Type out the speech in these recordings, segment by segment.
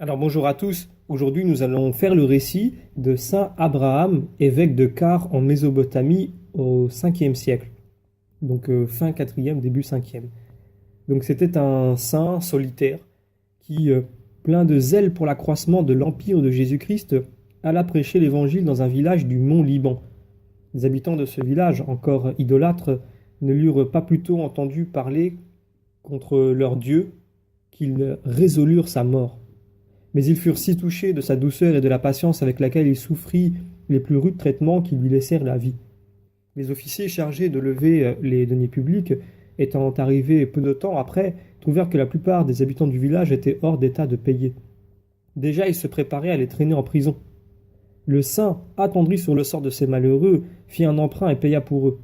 Alors bonjour à tous, aujourd'hui nous allons faire le récit de Saint Abraham, évêque de Car en Mésopotamie au 5e siècle, donc fin 4e, début 5e. Donc c'était un saint solitaire qui, plein de zèle pour l'accroissement de l'empire de Jésus-Christ, alla prêcher l'évangile dans un village du mont Liban. Les habitants de ce village, encore idolâtres, ne l'eurent pas plutôt entendu parler contre leur Dieu qu'ils résolurent sa mort. Mais ils furent si touchés de sa douceur et de la patience avec laquelle il souffrit les plus rudes traitements qu'ils lui laissèrent la vie. Les officiers chargés de lever les deniers publics, étant arrivés peu de temps après, trouvèrent que la plupart des habitants du village étaient hors d'état de payer. Déjà, ils se préparaient à les traîner en prison. Le saint, attendri sur le sort de ces malheureux, fit un emprunt et paya pour eux.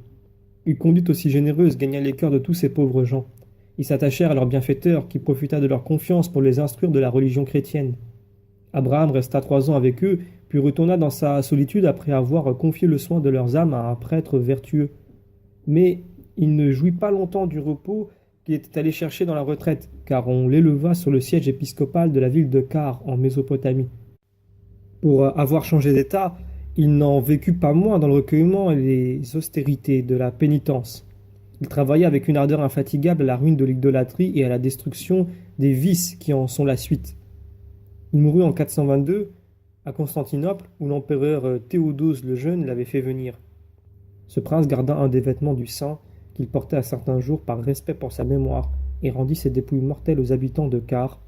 Une conduite aussi généreuse gagna les cœurs de tous ces pauvres gens. Ils s'attachèrent à leur bienfaiteur, qui profita de leur confiance pour les instruire de la religion chrétienne. Abraham resta 3 ans avec eux, puis retourna dans sa solitude après avoir confié le soin de leurs âmes à un prêtre vertueux. Mais il ne jouit pas longtemps du repos qu'il était allé chercher dans la retraite, car on l'éleva sur le siège épiscopal de la ville de Car, en Mésopotamie. Pour avoir changé d'état, il n'en vécut pas moins dans le recueillement et les austérités de la pénitence. Il travailla avec une ardeur infatigable à la ruine de l'idolâtrie et à la destruction des vices qui en sont la suite. Il mourut en 422 à Constantinople, où l'empereur Théodose le Jeune l'avait fait venir. Ce prince garda un des vêtements du saint qu'il portait à certains jours par respect pour sa mémoire et rendit ses dépouilles mortelles aux habitants de Car,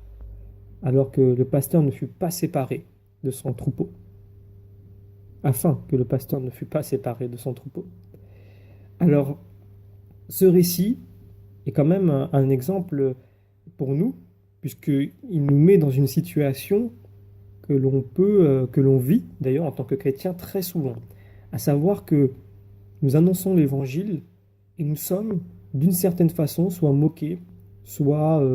alors que le pasteur ne fut pas séparé de son troupeau. Afin que le pasteur ne fût pas séparé de son troupeau. Alors, ce récit est quand même un exemple pour nous, puisqu'il nous met dans une situation que l'on vit d'ailleurs en tant que chrétien très souvent, à savoir que nous annonçons l'évangile et nous sommes d'une certaine façon soit moqués, soit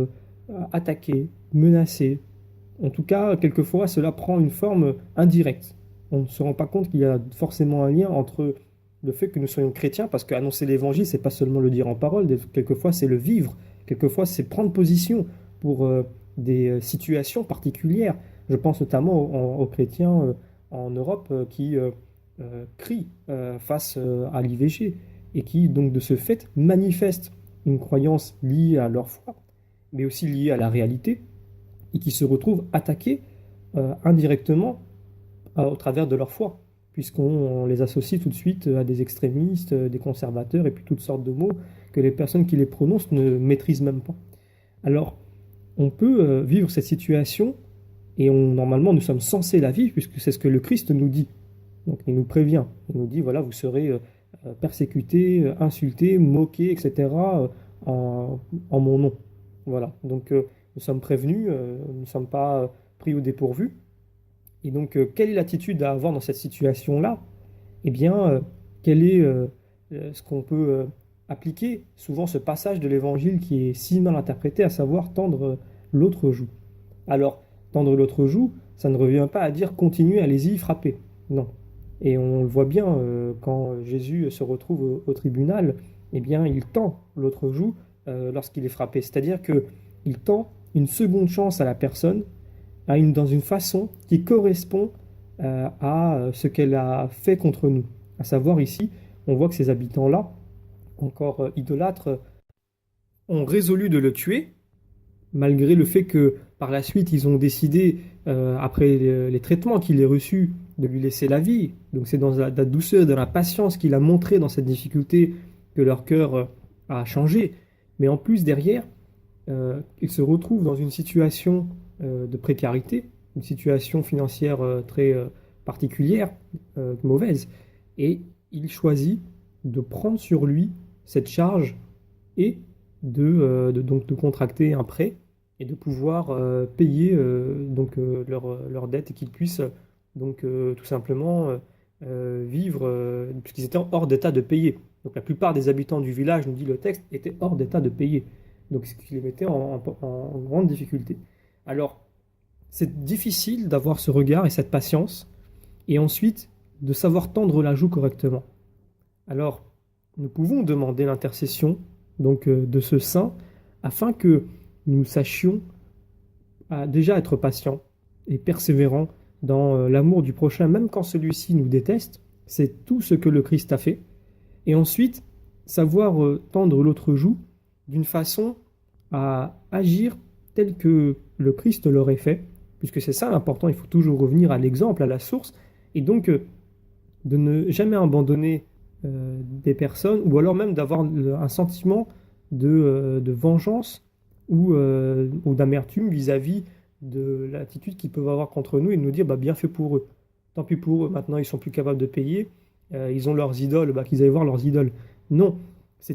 attaqués, menacés. En tout cas, quelquefois, cela prend une forme indirecte. On ne se rend pas compte qu'il y a forcément un lien entre le fait que nous soyons chrétiens, parce qu'annoncer l'évangile, c'est pas seulement le dire en parole, quelquefois c'est le vivre, quelquefois c'est prendre position pour des situations particulières. Je pense notamment aux chrétiens en Europe qui crient face à l'IVG et qui, donc, de ce fait, manifestent une croyance liée à leur foi, mais aussi liée à la réalité, et qui se retrouvent attaqués indirectement au travers de leur foi, puisqu'on les associe tout de suite à des extrémistes, des conservateurs, et puis toutes sortes de mots que les personnes qui les prononcent ne maîtrisent même pas. Alors, on peut vivre cette situation, et normalement nous sommes censés la vivre, puisque c'est ce que le Christ nous dit. Donc il nous prévient, il nous dit, voilà, vous serez persécutés, insultés, moqués, etc., en mon nom. Voilà, donc nous sommes prévenus, nous ne sommes pas pris au dépourvu. Et donc, quelle est l'attitude à avoir dans cette situation-là? Eh bien, quel est ce qu'on peut appliquer? Souvent, ce passage de l'Évangile qui est si mal interprété, à savoir tendre l'autre joue. Alors, tendre l'autre joue, ça ne revient pas à dire continuez, allez-y, frappez. Non. Et on le voit bien quand Jésus se retrouve au tribunal, eh bien, il tend l'autre joue lorsqu'il est frappé. C'est-à-dire qu'il tend une seconde chance à la personne dans une façon qui correspond à ce qu'elle a fait contre nous. À savoir ici, on voit que ces habitants-là, encore idolâtres, ont résolu de le tuer, malgré le fait que par la suite ils ont décidé, après les traitements qu'il ait reçus, de lui laisser la vie. Donc c'est dans la douceur, dans la patience qu'il a montré dans cette difficulté que leur cœur a changé. Mais en plus derrière, ils se retrouvent dans une situation de précarité, une situation financière très particulière, mauvaise, et il choisit de prendre sur lui cette charge et donc de contracter un prêt et de pouvoir payer leur dette et qu'ils puissent donc tout simplement vivre, puisqu'ils étaient hors d'état de payer. Donc la plupart des habitants du village, nous dit le texte, étaient hors d'état de payer. Donc ce qui les mettait en grande difficulté. Alors, c'est difficile d'avoir ce regard et cette patience, et ensuite de savoir tendre la joue correctement. Alors, nous pouvons demander l'intercession donc de ce saint, afin que nous sachions déjà être patients, et persévérant dans l'amour du prochain, même quand celui-ci nous déteste. C'est tout ce que le Christ a fait. Et ensuite, savoir tendre l'autre joue d'une façon à agir tel que le Christ l'aurait fait, puisque c'est ça l'important, il faut toujours revenir à l'exemple, à la source, et donc de ne jamais abandonner des personnes, ou alors même d'avoir un sentiment de vengeance ou d'amertume vis-à-vis de l'attitude qu'ils peuvent avoir contre nous et de nous dire bah, bien fait pour eux. Tant pis pour eux, maintenant ils sont plus capables de payer, ils ont leurs idoles, bah, qu'ils aillent voir leurs idoles. Non,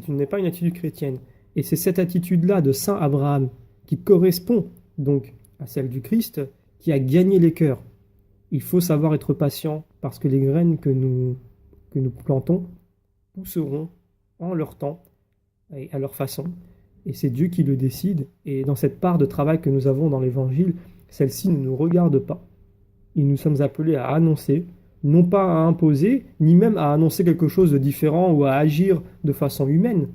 n'est pas une attitude chrétienne. Et c'est cette attitude-là de Saint Abraham qui correspond donc à celle du Christ qui a gagné les cœurs. Il faut savoir être patient parce que les graines que nous plantons pousseront en leur temps et à leur façon. Et c'est Dieu qui le décide. Et dans cette part de travail que nous avons dans l'Évangile, celle-ci ne nous regarde pas. Et nous sommes appelés à annoncer, non pas à imposer, ni même à annoncer quelque chose de différent ou à agir de façon humaine.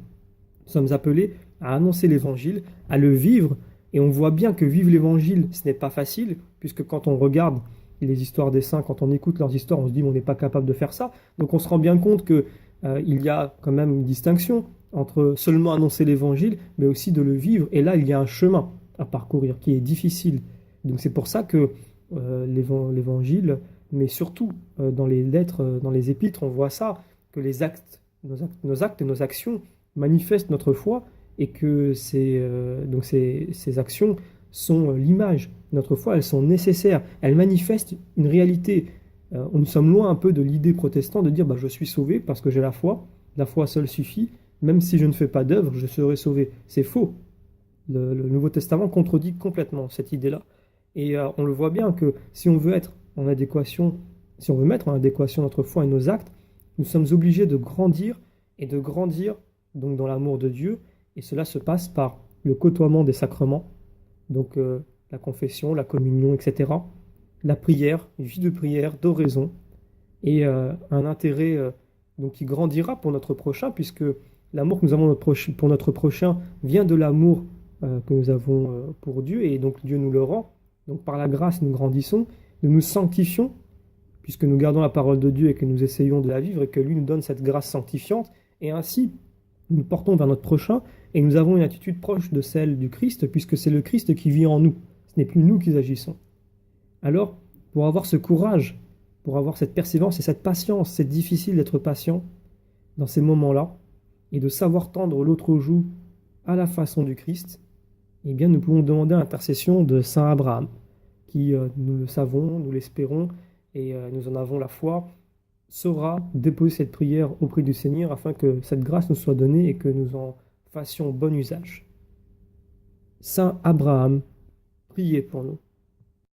Nous sommes appelés à annoncer l'Évangile, à le vivre. Et on voit bien que vivre l'Évangile, ce n'est pas facile, puisque quand on regarde les histoires des saints, quand on écoute leurs histoires, on se dit on n'est pas capable de faire ça. Donc on se rend bien compte que il y a quand même une distinction entre seulement annoncer l'Évangile, mais aussi de le vivre. Et là, il y a un chemin à parcourir qui est difficile. Donc c'est pour ça que l'Évangile, mais surtout dans les lettres, dans les épîtres, on voit ça, que nos actes et nos actions manifestent notre foi et que ces actions sont l'image. Notre foi, elles sont nécessaires. Elles manifestent une réalité. Nous sommes loin un peu de l'idée protestante de dire bah, je suis sauvé parce que j'ai la foi. La foi seule suffit. Même si je ne fais pas d'œuvre, je serai sauvé. C'est faux. Le Nouveau Testament contredit complètement cette idée-là. Et on le voit bien que si on veut être en adéquation, si on veut mettre en adéquation notre foi et nos actes, nous sommes obligés de grandir et de grandir donc dans l'amour de Dieu. Et cela se passe par le côtoiement des sacrements, donc la confession, la communion, etc. La prière, une vie de prière, d'oraison, et un intérêt donc qui grandira pour notre prochain, puisque l'amour que nous avons pour notre prochain vient de l'amour que nous avons pour Dieu, et donc Dieu nous le rend. Donc par la grâce, nous grandissons, nous nous sanctifions, puisque nous gardons la parole de Dieu et que nous essayons de la vivre, et que lui nous donne cette grâce sanctifiante, et ainsi nous portons vers notre prochain, et nous avons une attitude proche de celle du Christ, puisque c'est le Christ qui vit en nous, ce n'est plus nous qui agissons. Alors, pour avoir ce courage, pour avoir cette persévérance et cette patience, c'est difficile d'être patient dans ces moments-là, et de savoir tendre l'autre joue à la façon du Christ, eh bien nous pouvons demander l'intercession de Saint Abraham, qui, nous le savons, nous l'espérons, et nous en avons la foi, saura déposer cette prière auprès du Seigneur afin que cette grâce nous soit donnée et que nous en fassions bon usage. Saint Abraham, priez pour nous.